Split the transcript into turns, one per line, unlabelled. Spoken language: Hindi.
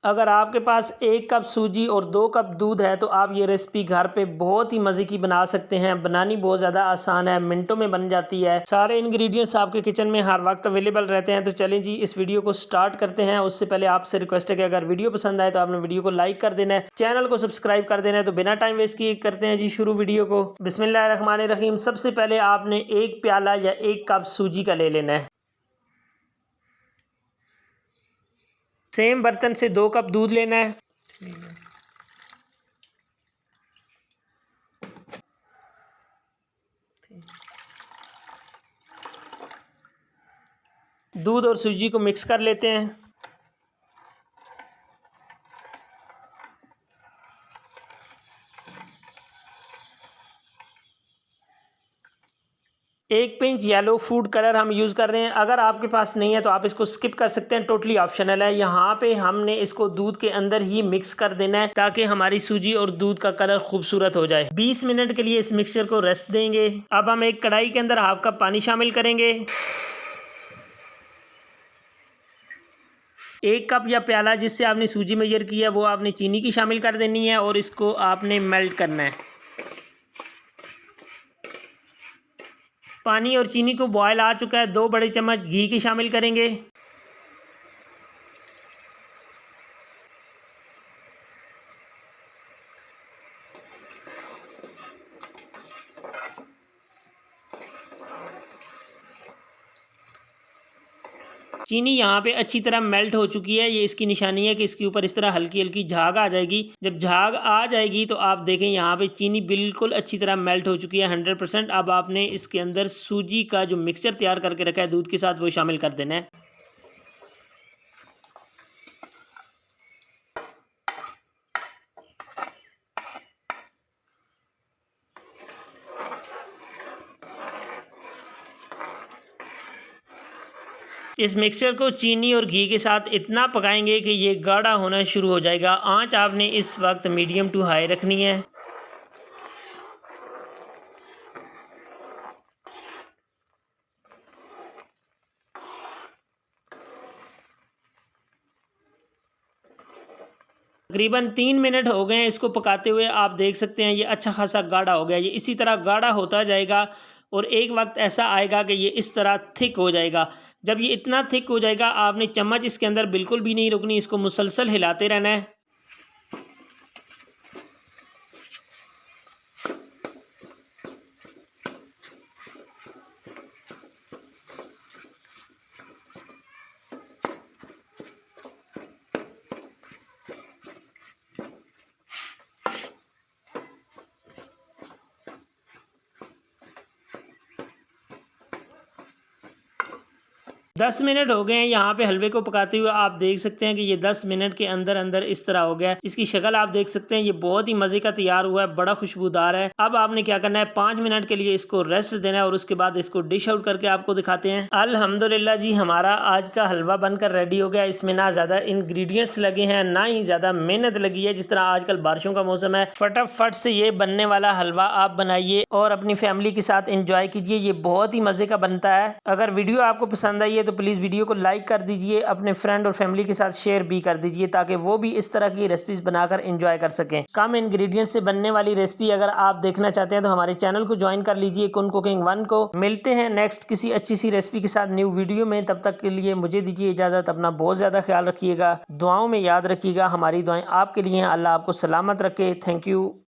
अगर आपके पास 1 कप सूजी और 2 कप दूध है तो आप ये रेसिपी घर पे बहुत ही मज़े की बना सकते हैं। बनानी बहुत ज़्यादा आसान है, मिनटों में बन जाती है। सारे इंग्रेडिएंट्स आपके किचन में हर वक्त अवेलेबल रहते हैं। तो चलें जी, इस वीडियो को स्टार्ट करते हैं। उससे पहले आपसे रिक्वेस्ट है कि अगर वीडियो पसंद आए तो आपने वीडियो को लाइक कर देना है, चैनल को सब्सक्राइब कर देना है। तो बिना टाइम वेस्ट किए करते हैं जी शुरू वीडियो को। बिस्मिल्लाहिर्रहमानिर्रहीम। सबसे पहले आपने 1 प्याला या 1 कप सूजी का ले लेना है। सेम बर्तन से 2 कप दूध लेना है। दूध और सूजी को मिक्स कर लेते हैं। एक पिंच येलो फूड कलर हम यूज़ कर रहे हैं। अगर आपके पास नहीं है तो आप इसको स्किप कर सकते हैं, टोटली ऑप्शनल है। यहाँ पे हमने इसको दूध के अंदर ही मिक्स कर देना है ताकि हमारी सूजी और दूध का कलर खूबसूरत हो जाए। 20 मिनट के लिए इस मिक्सचर को रेस्ट देंगे। अब हम एक कढ़ाई के अंदर हाफ कप पानी शामिल करेंगे। 1 कप या प्याला जिससे आपने सूजी मेजर किया वो आपने चीनी की शामिल कर देनी है और इसको आपने मेल्ट करना है। पानी और चीनी को बॉयल आ चुका है। 2 बड़े चम्मच घी की शामिल करेंगे। चीनी यहाँ पे अच्छी तरह मेल्ट हो चुकी है। ये इसकी निशानी है कि इसके ऊपर इस तरह हल्की हल्की झाग आ जाएगी। जब झाग आ जाएगी तो आप देखें यहाँ पे चीनी बिल्कुल अच्छी तरह मेल्ट हो चुकी है 100%। अब आपने इसके अंदर सूजी का जो मिक्सचर तैयार करके रखा है दूध के साथ वो शामिल कर देना है। इस मिक्सचर को चीनी और घी के साथ इतना पकाएंगे कि ये गाढ़ा होना शुरू हो जाएगा। आंच आपने इस वक्त मीडियम टू हाई रखनी है। तकरीबन 3 मिनट हो गए हैं इसको पकाते हुए। आप देख सकते हैं ये अच्छा खासा गाढ़ा हो गया। ये इसी तरह गाढ़ा होता जाएगा और एक वक्त ऐसा आएगा कि ये इस तरह थिक हो जाएगा। जब ये इतना थिक हो जाएगा आपने चम्मच इसके अंदर बिल्कुल भी नहीं रुकनी, इसको मुसलसल हिलाते रहना है। 10 मिनट हो गए हैं यहाँ पे हलवे को पकाते हुए। आप देख सकते हैं कि ये 10 मिनट के अंदर अंदर इस तरह हो गया है। इसकी शक्ल आप देख सकते हैं, ये बहुत ही मज़े का तैयार हुआ है, बड़ा खुशबूदार है। अब आपने क्या करना है, 5 मिनट के लिए इसको रेस्ट देना है और उसके बाद इसको डिश आउट करके आपको दिखाते हैं। अल्हम्दुलिल्लाह जी, हमारा आज का हलवा बनकर रेडी हो गया। इसमें ना ज़्यादा इंग्रेडिएंट्स लगे हैं, ना ही ज़्यादा मेहनत लगी है। जिस तरह आजकल बारिशों का मौसम है, फटाफट से ये बनने वाला हलवा आप बनाइए और अपनी फैमिली के साथ इंजॉय कीजिए। ये बहुत ही मज़े का बनता है। अगर वीडियो आपको पसंद आई है तो प्लीज़ वीडियो को लाइक कर दीजिए, अपने फ्रेंड और फैमिली के साथ शेयर भी कर दीजिए ताकि वो भी इस तरह की रेसिपीज बनाकर एंजॉय कर सकें। कम इंग्रेडिएंट्स से बनने वाली रेसिपी अगर आप देखना चाहते हैं तो हमारे चैनल को ज्वाइन कर लीजिए, कुन कुकिंग 1 को। मिलते हैं नेक्स्ट किसी अच्छी सी रेसिपी के साथ न्यू वीडियो में। तब तक के लिए मुझे दीजिए इजाज़त। अपना बहुत ज़्यादा ख्याल रखिएगा, दुआओं में याद रखिएगा। हमारी दुआएं आपके लिए हैं। अल्लाह आपको सलामत रखे। Thank you.